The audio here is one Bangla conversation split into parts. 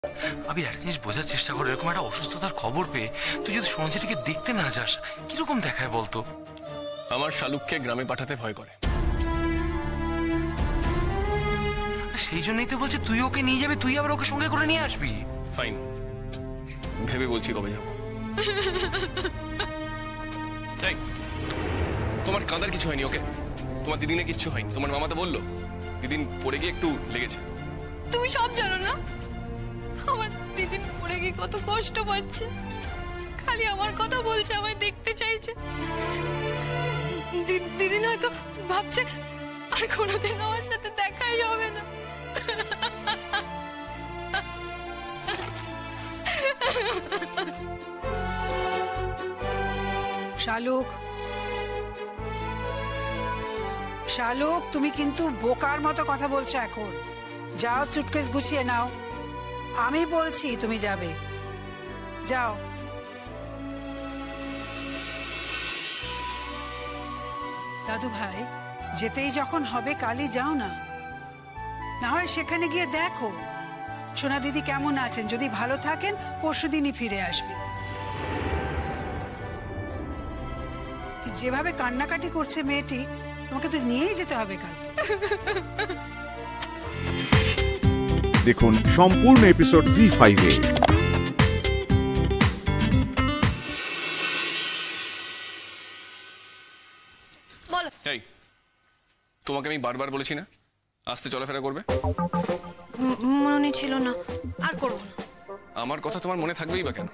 আমি একটা জিনিস বোঝার চেষ্টা করি, এরকম একটা অসুস্থতার খবর পেয়ে তুই যদি সঞ্জিতাকে দেখতে না যাস, কিরকম দেখায় বলতো? আমার শালুককে গ্রামে পাঠাতে ভয় করে। সেই জন্যই তো বলছে তুই ওকে নিয়ে যাবে, তুই আবার ওকে সঙ্গে করে নিয়ে আসবি। ফাইন, ভেবে বলছি কবে যাবো। তোমার কাঁদার কিছু হয়নি, ওকে? তোমার দিদিনে কিচ্ছু হয়নি? তোমার মামা তো বললো দিদিন পড়ে গিয়ে একটু লেগেছে। তুমি সব জানো না? আমার দিদিন পড়ে গিয়ে কত কষ্ট পাচ্ছে, খালি আমার কথা বলছে, আমায় দেখতে চাইছে। দিদিন হয়তো ভাবছে আর কোনোদিন আমার সাথে দেখাই হবে না। শালুক, শালুক, তুমি কিন্তু বোকার মতো কথা বলছো এখন। যাও, সুটকেস গুছিয়ে নাও। আমি বলছি তুমি যাবে, যাও। দাদু ভাই, যেতেই যখন হবে কালই যাও না, না হয় সেখানে গিয়ে দেখো সোনা দিদি কেমন আছেন। যদি ভালো থাকেন পরশুদিনই ফিরে আসবে। যেভাবে কান্নাকাটি করছে মেয়েটি, তোমাকে তো নিয়েই যেতে হবে কাল। দেখুন সম্পূর্ণ এপিসোড জি5 এ। বলো। এই, তোমাকে আমি বারবার বলেছি না আস্তে চলাফেরা করবে? মনে ছিল না, আর করবো না। আমার কথা তোমার মনে থাকবেই বা কেন?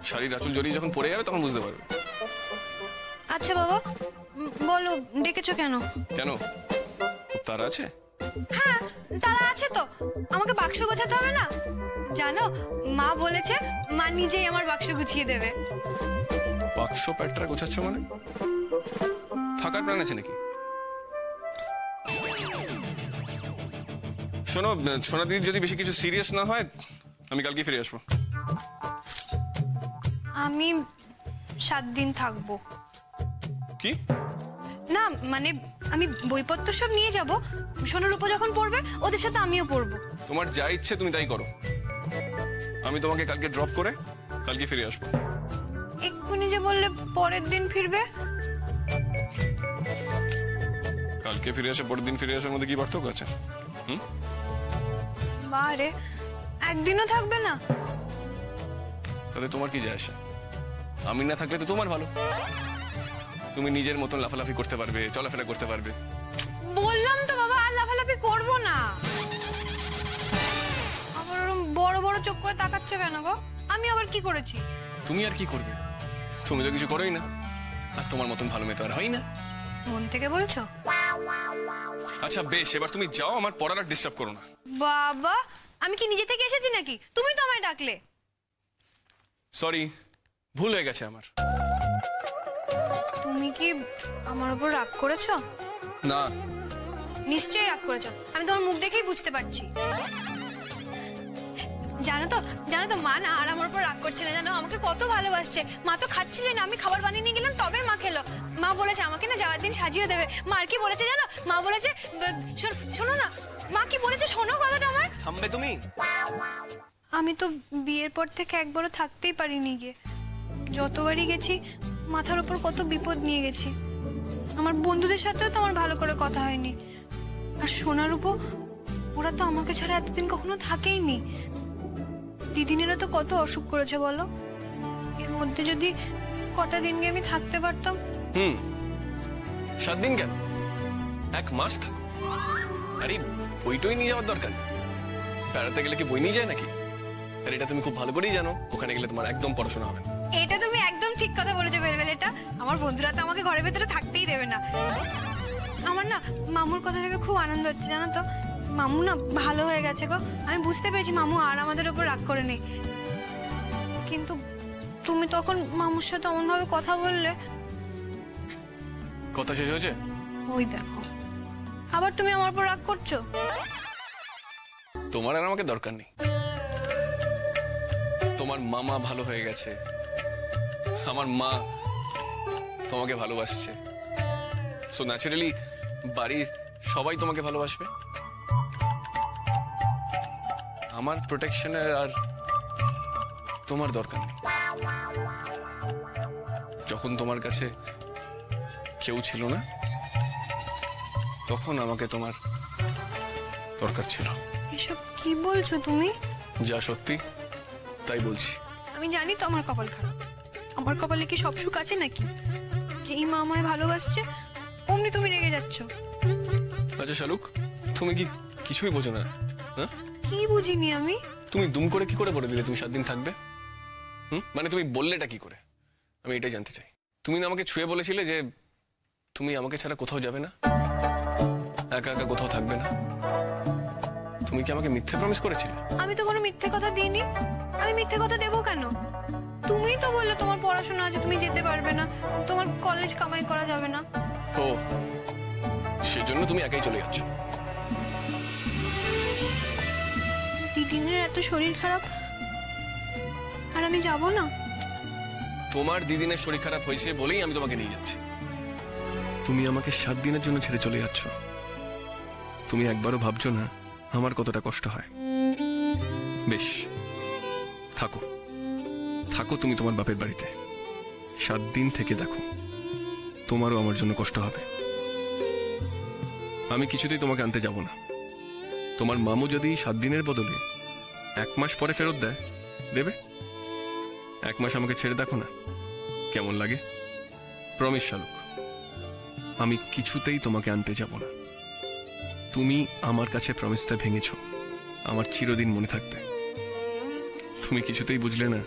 শাড়ির আঁচল জড়িয়ে যখন পড়ে যাবে তখন বুঝতে পারবে। আচ্ছা বাবা, বলো ডেকেছো কেন? কেন, খুব তাড়া আছে? হ্যাঁ, তারা আছে তো। আমাকে বাক্স গোছাতে হবে না? জানো, মা বলেছে মা নিজেই আমার বাক্স গুছিয়ে দেবে। বাক্স প্যাটরা গোছাচ্ছ মানে? থাকার প্ল্যান আছে নাকি? শোনো, সোনা দিদি যদি বেশি কিছু সিরিয়াস না হয়, আমি কালকে ফিরে আসবো। আমি 7 দিন থাকবো। কি? না মানে আমি বইপত্র সব নিয়ে যাব, সোনার উপর যখন পড়বে ওদের সাথে আমিও পড়বো। তোমার যা ইচ্ছে তুমি তাই করো। আমি তোমাকে কালকে ড্রপ করে কালকে ফিরে আসবো। এক্ষুনি যে বললে পরের দিন ফিরবে। কালকে ফিরে আসে পরের দিন ফিরে আসার মধ্যে কি পার্থক্য আছে? বারে, একদিনও থাকবে না? তাহলে তোমার কি যায় আসে? আমি না থাকলে তো তোমার ভালো। তুমি নিজের মতন লাফালাফি করতে পারবে, চলাফেরা করতে পারবে। বললাম তো বাবা, আর লাফালাফি করবো না। আবার ওরকম বড় বড় চোখ করে তাকাচ্ছ কেন গো? আমি আবার কি করেছি? তুমি আর কি করবে? তুমি তো কিছু করোই না, আর তোমার মতন ভালো মেয়ে তো আর হয় না। মন থেকে বলছো? আচ্ছা বেশ, এবার তুমি যাও, আমার পড়ার আর ডিস্টার্ব করো না। বাবা, আমি কি নিজে থেকে এসেছি নাকি? তুমি তো আমায় ডাকলে। সরি, ভুল হয়ে গেছে আমার। তুমি কি আমার উপর রাগ করেছো? না। নিশ্চয়ই রাগ করেছো, আমি তোমার মুখ দেখেই বুঝতে পারছি। জানো তো মা না আর আমার উপর রাগ করছে না, জানো আমাকে কত ভালোবাসছে। মা তো খাচ্ছিল না, আমি খাবার বানিয়ে নিয়ে গেলাম তবে মা খেলো। মা বলেছে আমাকে না যাওয়ার দিন সাজিয়ে দেবে। মা আর কি বলেছে জানো? মা বলেছে, শোনো না, মা কি বলেছে শোনো কথাটা আমার। থামবে তুমি? আমি তো বিয়ের পর থেকে একবারও থাকতেই পারিনি গিয়ে। যতবারই গেছি মাথার উপর কত বিপদ নিয়ে গেছি। আমার বন্ধুদের সাথেও তো আমার ভালো করে কথা হয়নি। আর সোনার উপর ওরা তো আমাকে ছাড়া এতদিন কখনো থাকেইনি। দিদিনেরা তো কত অসুখ করেছে বলো। এর মধ্যে যদি কটা দিন গিয়ে আমি থাকতে পারতাম। 7 দিন কেন, 1 মাস থাকো। আরে বইটই নিয়ে যাওয়ার দরকার নেই। বেড়াতে গেলে কি বই নিয়ে যায় নাকি? আর এটা তুমি খুব ভালো করেই জানো, ওখানে গেলে তোমার একদম পড়াশোনা হবে না। এটা তুমি একদম ঠিক কথা বলেছো বেলবেল। এটা আমার বন্ধুরা তো আমাকে ঘরের ভেতরে থাকতেই দেবে না। আমার না মামুর কথা ভেবে খুব আনন্দ হচ্ছে, জানো তো। মামু না ভালো হয়ে গেছে গো। আমি বুঝতে পেরেছি মামু আর আমাদের উপর রাগ করে নেই। কিন্তু তুমি তখন মামুর সাথে অমন ভাবে কথা বললে। কথা শেষ হয়েছে? ওই দেখো, আবার তুমি আমার উপর রাগ করছো। তোমার আর আমাকে দরকার নেই। তোমার মামা ভালো হয়ে গেছে, আমার মা তোমাকে ভালোবাসছে, সো ন্যাচারালি বাড়ির সবাই তোমাকে ভালোবাসবে। আমার প্রোটেকশনের আর তোমার দরকার নেই। যখন তোমার কাছে কেউ ছিল না তখন আমাকে তোমার দরকার ছিল। এসব কি বলছো তুমি? যা সত্যি তাই বলছি। আমি জানি তো আমার কপাল খারাপ। আমার কপালে কি সব সুখ আছে নাকি? যেই মা আমায় ভালোবাসছে অমনি তুমি রেগে যাচ্ছ। আচ্ছা শালুক, তুমি কি কিছুই বোঝো না? হ্যাঁ, কি বুঝিনি আমি? তুমি দুম করে কি করে বলে দিলে তুমি 7 দিন থাকবে? মানে তুমি বললেটা কি করে? আমি এটাই জানতে চাই। তুমি না আমাকে ছুঁয়ে বলেছিলে যে তুমি আমাকে ছাড়া কোথাও যাবে না, একা একা কোথাও থাকবে না। তুমি কি আমাকে মিথ্যে প্রমিস করেছিলে? আমি তো কোনো মিথ্যে কথা দিইনি। আমি মিথ্যে কথা দেবো কেন? তুমিই তো বললে তোমার পড়াশোনা আছে, তুমি যেতে পারবে না, তোমার কলেজ কামাই করা যাবে না। ও, সেজন্য তুমি একাই চলে যাচ্ছ? দিদিনের এত শরীর খারাপ আর আমি যাব না? তোমার দিদিনের শরীর খারাপ হয়েছে বলেই আমি তোমাকে নিয়ে যাচ্ছি। তুমি আমাকে 7 দিনের জন্য ছেড়ে চলে যাচ্ছ। তুমি একবারও ভাবছো না আমার কতটা কষ্ট হয়? বেশ, থাকো থাকো তুমি তোমার বাপের বাড়িতে। 7 দিন থেকে দেখো, তোমারও আমার জন্য কষ্ট হবে। আমি কিছুতেই তোমাকে আনতে যাব না। তোমার মামু যদি 7 দিনের বদলে 1 মাস পরে ফেরত দেয়, দেবে? 1 মাস আমাকে ছেড়ে দেখো না, কেমন লাগে? প্রমিস শালুক, আমি কিছুতেই তোমাকে আনতে যাব না। তুমি আমার কাছে প্রমিসটা ভেঙেছো, আমার চিরদিন মনে থাকবে। তুমি কিছুতেই বুঝলে না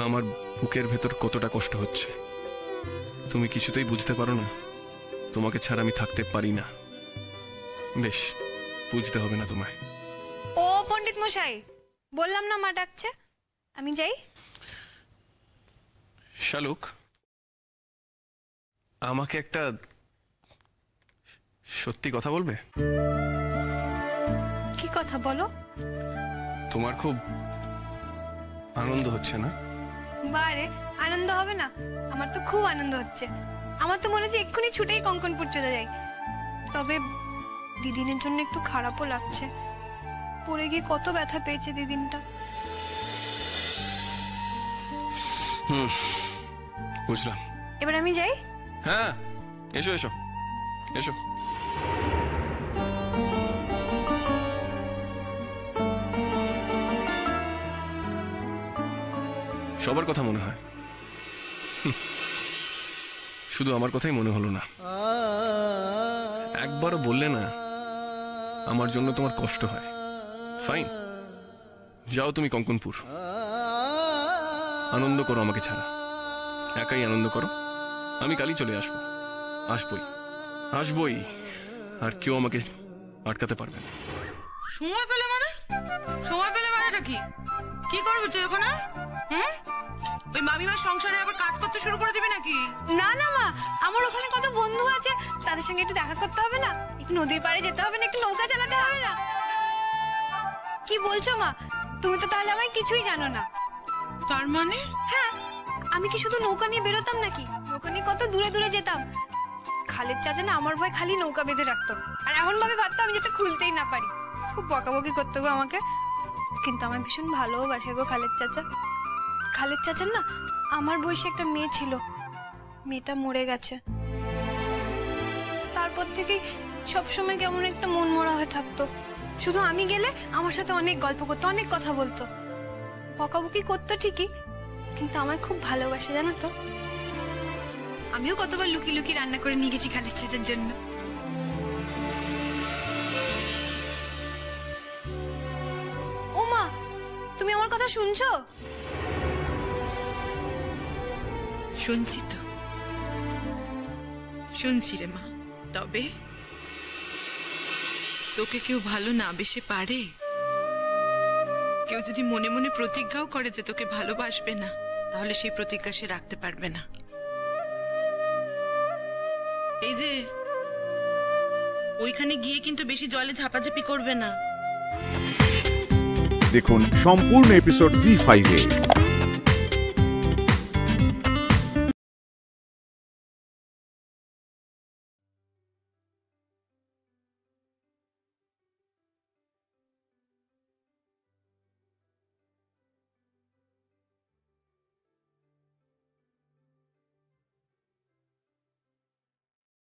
আমার বুকের ভেতর কতটা কষ্ট হচ্ছে। তুমি কিছুতেই বুঝতে পারো না তোমাকে ছাড়া আমি থাকতে পারি না। বেশ, বুঝতে হবে না তোমায়। ও পণ্ডিত মশাই, বললাম না মা ডাকছে, আমি যাই। শালুক, আমাকে একটা সত্যি কথা বলবে? কি কথা বলো? তোমার খুব আনন্দ হচ্ছে না? বারে, আনন্দ হবে না? আমার তো খুব আনন্দ হচ্ছে। আমার তো মনে হচ্ছে এক্ষুনি ছুটেই কঙ্কনপুর চলে যাই। তবে দিদিনের জন্য একটু খারাপও লাগছে। পড়ে গিয়ে কত ব্যথা পেয়েছে দিদিনটা। বুঝলাম। এবার আমি যাই। হ্যাঁ, এসো এসো এসো। সবার কথা মনে হয়, শুধু আমার কথাই মনে হলো না। একবারও বললে না আমার জন্য তোমার কষ্ট হয়। ফাইন, যাও তুমি কঙ্কনপুর, আনন্দ করো আমাকে ছাড়া। একাই আনন্দ করো। আমি কালই চলে আসবো। আসবই, আর কেউ আমাকে আটকাতে পারবে না। সময় পেলে মানেটা কি? কি করবি তুই ওখানে? ওই মামিমার সংসারে আবার কাজ করতে শুরু করে দিবি নাকি? না না মা, আমার ওখানে কত বন্ধু আছে, তাদের সঙ্গে একটু দেখা করতে হবে না? একটু নদীর পাড়ে যেতে হবে না? একটু নৌকা চালাতে হবে না? কি বলছো মা? তুমি তো তাহলে আমায় কিছুই জানো না। তার মানে? হ্যাঁ, আমি কি শুধু নৌকা নিয়ে বেরোতাম নাকি? নৌকা নিয়ে কত দূরে দূরে যেতাম। খালের চাচা না আমার ভয় খালি নৌকা বেঁধে রাখতো, আর এমন ভাবে ভাবতো আমি যাতে খুলতেই না পারি। খুব বকাবকি করতো গো আমাকে, কিন্তু আমার ভীষণ ভালোবাসে গো খালের চাচা। খালের চাচার না আমার বয়সী একটা মেয়ে ছিল, মেয়েটা মরে গেছে। তারপর থেকেই সবসময় কেমন একটা মন মরা হয়ে থাকতো। শুধু আমি গেলে আমার সাথে অনেক গল্প করতো, অনেক কথা বলতো। বকাবকি করতো ঠিকই, কিন্তু আমায় খুব ভালোবাসে জানো তো। আমিও কতবার লুকিয়ে লুকিয়ে রান্না করে নিয়ে গেছি খালের চাচার জন্য। ও মা, তুমি আমার কথা শুনছো? শুনছি তো, শুনছি রে মা। তবে তোকে কেউ ভালো না বেশে পারে? কেউ যদি মনে মনে প্রতিজ্ঞাও করে যে তোকে ভালোবাসবে না, তাহলে সেই প্রতিজ্ঞা সে রাখতে পারবে না। এই যে ওইখানে গিয়ে কিন্তু বেশি জলে ঝাপাঝাপি করবে না। দেখুন সম্পূর্ণ এপিসোড জি5-এ।